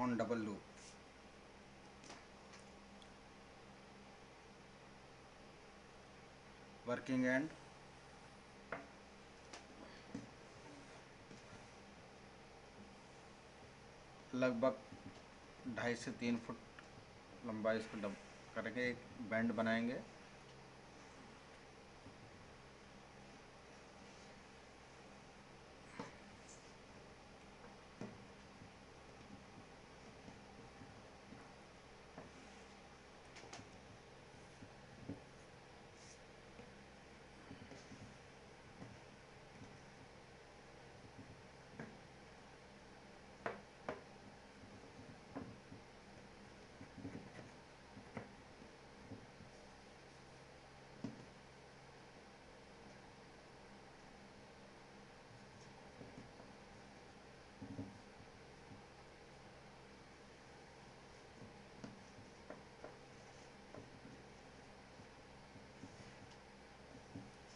on double loop. Working end, लगभग 2.5 से 3 foot लंबाई इसको डब करेंगे, एक बैंड बनाएंगे।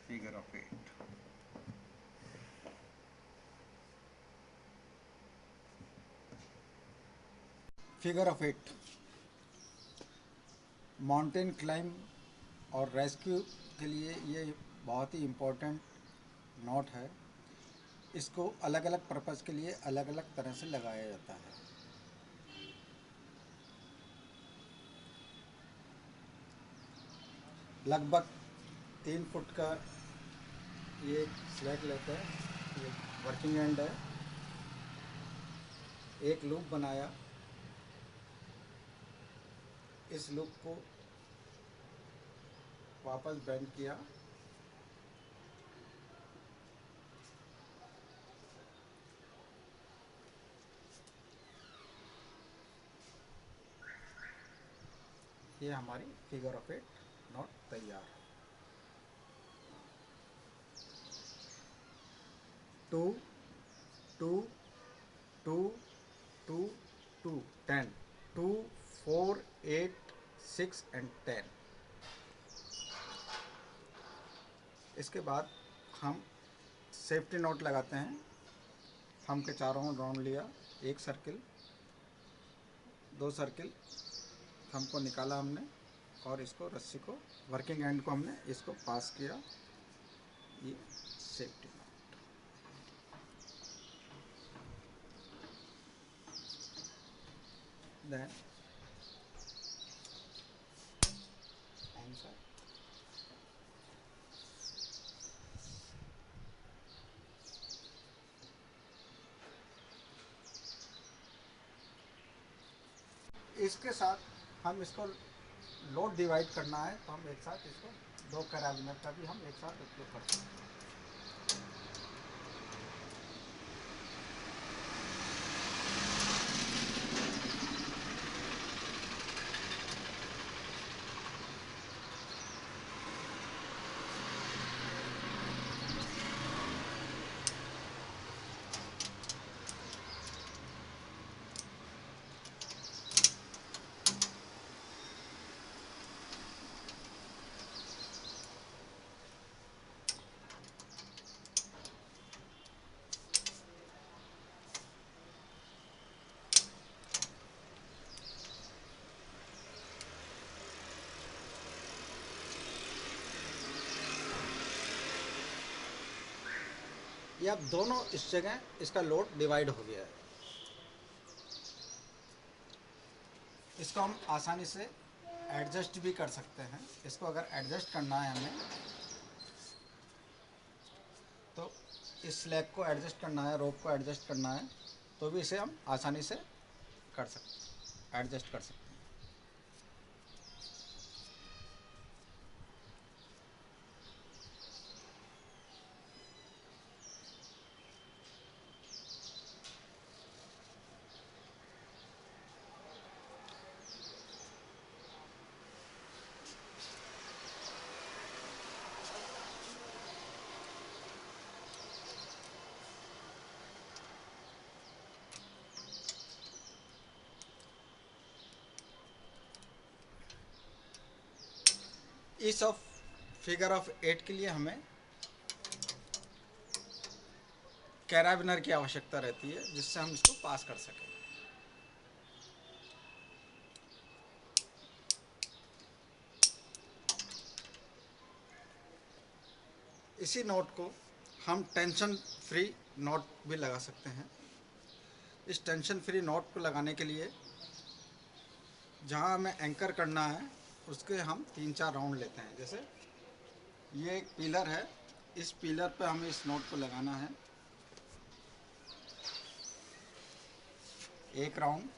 Figure of 8. Figure of 8 mountain climb और रेस्क्यू के लिए ये बहुत ही इम्पोर्टेंट नॉट है। इसको अलग अलग पर्पज़ के लिए अलग अलग तरह से लगाया जाता है। लगभग 3 फुट का ये स्लैग लेते हैं। ये वर्किंग एंड है। एक लूप बनाया, इस लूप को वापस बेंड किया, ये हमारी फिगर ऑफ 8 नॉट तैयार है। 2 2 2 2 2 10 2 4 8 6 एंड 10। इसके बाद हम सेफ्टी नॉट लगाते हैं। थंब के चारों राउंड लिया, एक सर्किल, 2 सर्किल, थंब को निकाला हमने और इसको रस्सी को वर्किंग एंड को हमने इसको पास किया। ये सेफ्टी नॉट। देन आंसर इसके साथ हम इसको लोड डिवाइड करना है तो हम एक साथ इसको 2 कैराबिनर का भी हम एक साथ उपयोग कर सकते हैं। ये अब दोनों इस जगह इसका लोड डिवाइड हो गया है। इसको हम आसानी से एडजस्ट भी कर सकते हैं। इसको अगर एडजस्ट करना है हमें तो इस स्लैग को एडजस्ट करना है, रोप को एडजस्ट करना है तो भी इसे हम आसानी से कर सकते हैं, एडजस्ट कर सकते हैं। इस ऑफ फिगर ऑफ 8 के लिए हमें कैराबिनर की आवश्यकता रहती है जिससे हम इसको पास कर सकें। इसी नॉट को हम टेंशन फ्री नॉट भी लगा सकते हैं। इस टेंशन फ्री नॉट को लगाने के लिए जहाँ हमें एंकर करना है उसके हम 3-4 राउंड लेते हैं। जैसे ये एक पिलर है, इस पिलर पे हमें इस नॉट को लगाना है। एक राउंड,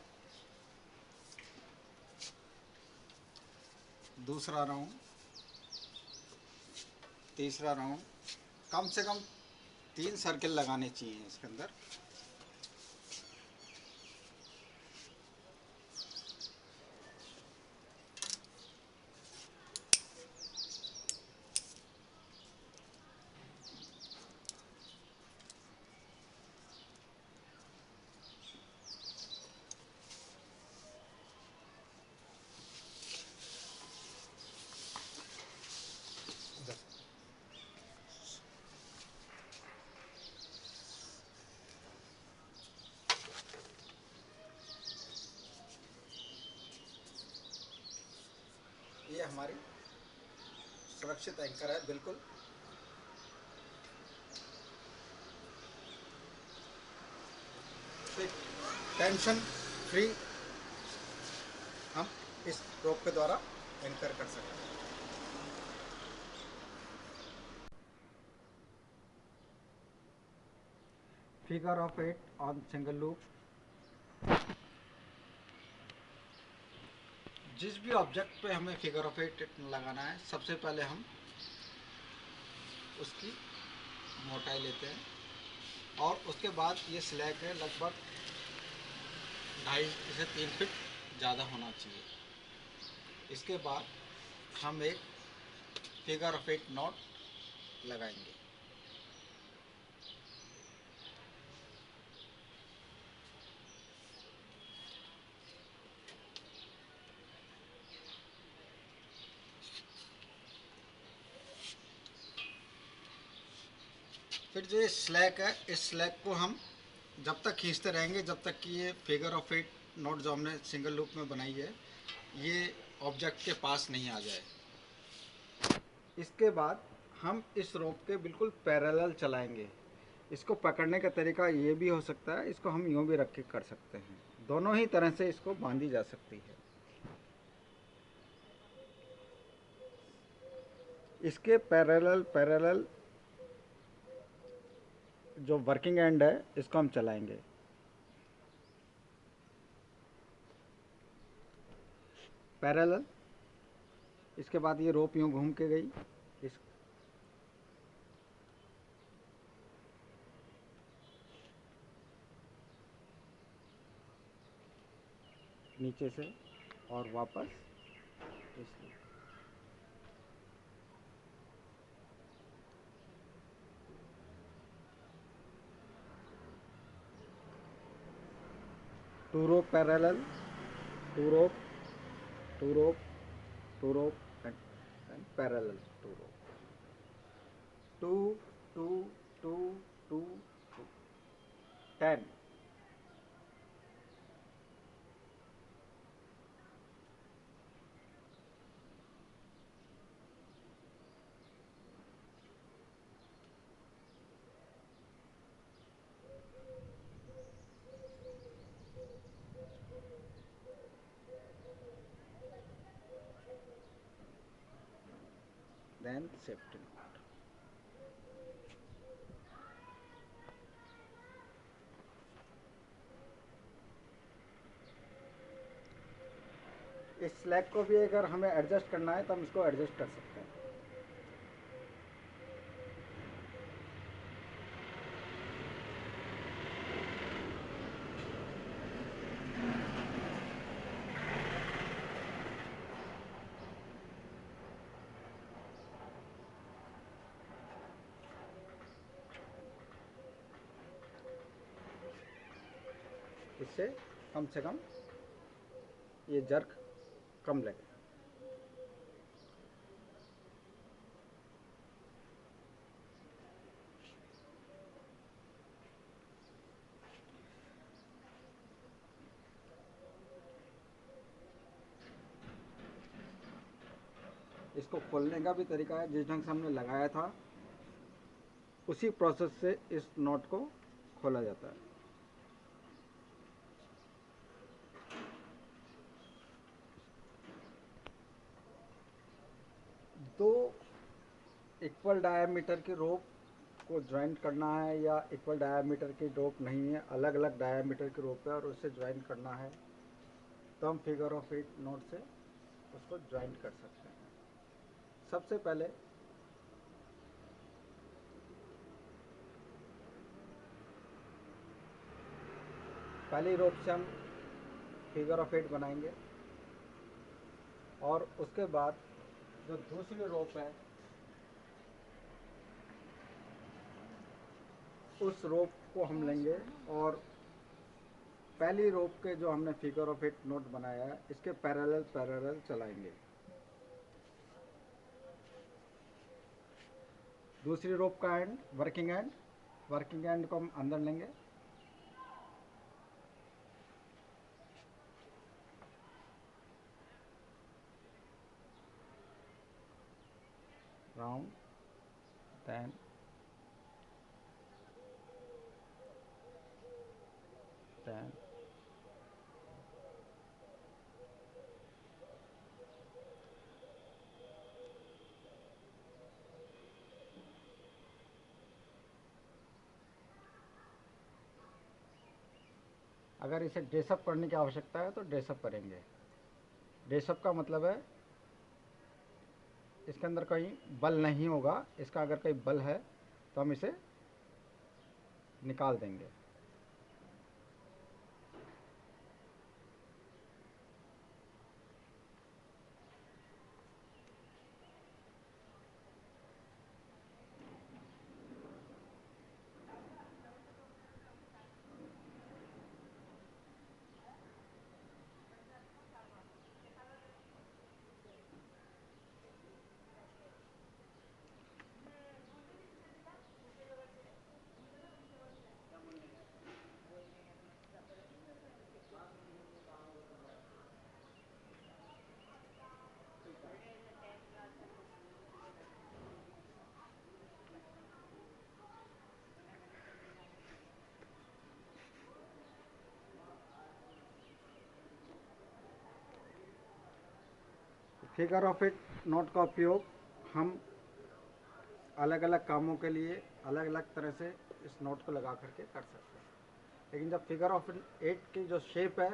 दूसरा राउंड, तीसरा राउंड। कम से कम 3 सर्किल लगाने चाहिए इसके अंदर। ये हमारी सुरक्षित एंकर है बिल्कुल। टेंशन फ्री हम इस रोप के द्वारा एंकर कर सकते हैं। Figure of 8 on single loop. जिस भी ऑब्जेक्ट पे हमें फिगर ऑफ 8 लगाना है, सबसे पहले हम उसकी मोटाई लेते हैं और उसके बाद ये स्लैग है लगभग 2.5 से 3 फीट ज़्यादा होना चाहिए। इसके बाद हम एक फिगर ऑफ 8 नॉट लगाएंगे। फिर जो ये स्लैग है, इस स्लैग को हम जब तक खींचते रहेंगे जब तक कि ये फिगर ऑफ 8 नॉट जो हमने सिंगल लूप में बनाई है ये ऑब्जेक्ट के पास नहीं आ जाए। इसके बाद हम इस रोप के बिल्कुल पैरेलल चलाएंगे। इसको पकड़ने का तरीका ये भी हो सकता है, इसको हम यूँ भी रख के कर सकते हैं। दोनों ही तरह से इसको बांधी जा सकती है। इसके पैरेलल जो वर्किंग एंड है इसको हम चलाएंगे। पैरेलल। इसके बाद ये रोप यूँ घूम के गई, इस नीचे से और वापस इसलिए। Two rope parallel, two rope, two rope, two rope and parallel two rope, two two two two 10। Then safety knot. इस स्लैग को भी अगर हमें एडजस्ट करना है तो हम इसको एडजस्ट कर सकते हैं। इससे कम से कम ये जर्क कम लगे। इसको खोलने का भी तरीका है, जिस ढंग से हमने लगाया था उसी प्रोसेस से इस नॉट को खोला जाता है। दो इक्वल डायामीटर की रोप को ज्वाइंट करना है या इक्वल डायामीटर की रोप नहीं है, अलग अलग डायामीटर की रोप है और उससे ज्वाइंट करना है, तो हम फिगर ऑफ 8 नॉट से उसको ज्वाइंट कर सकते हैं। सबसे पहले पहली रोप से हम फिगर ऑफ 8 बनाएंगे और उसके बाद जो दूसरी रोप है उस रोप को हम लेंगे और पहली रोप के जो हमने फिगर ऑफ 8 नोट बनाया है इसके पैरेलल चलाएंगे। दूसरी रोप का एंड वर्किंग एंड को हम अंदर लेंगे राउंड 10 10 अगर इसे ड्रेसअप करने की आवश्यकता है तो ड्रेसअप करेंगे। ड्रेसअप का मतलब है इसके अंदर कोई बल नहीं होगा, इसका अगर कोई बल है तो हम इसे निकाल देंगे। फिगर ऑफ 8 नोट का उपयोग हम अलग अलग कामों के लिए अलग अलग तरह से इस नोट को लगा करके कर सकते हैं, लेकिन जब फिगर ऑफ 8 की जो शेप है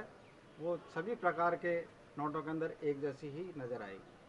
वो सभी प्रकार के नोटों के अंदर एक जैसी ही नज़र आएगी।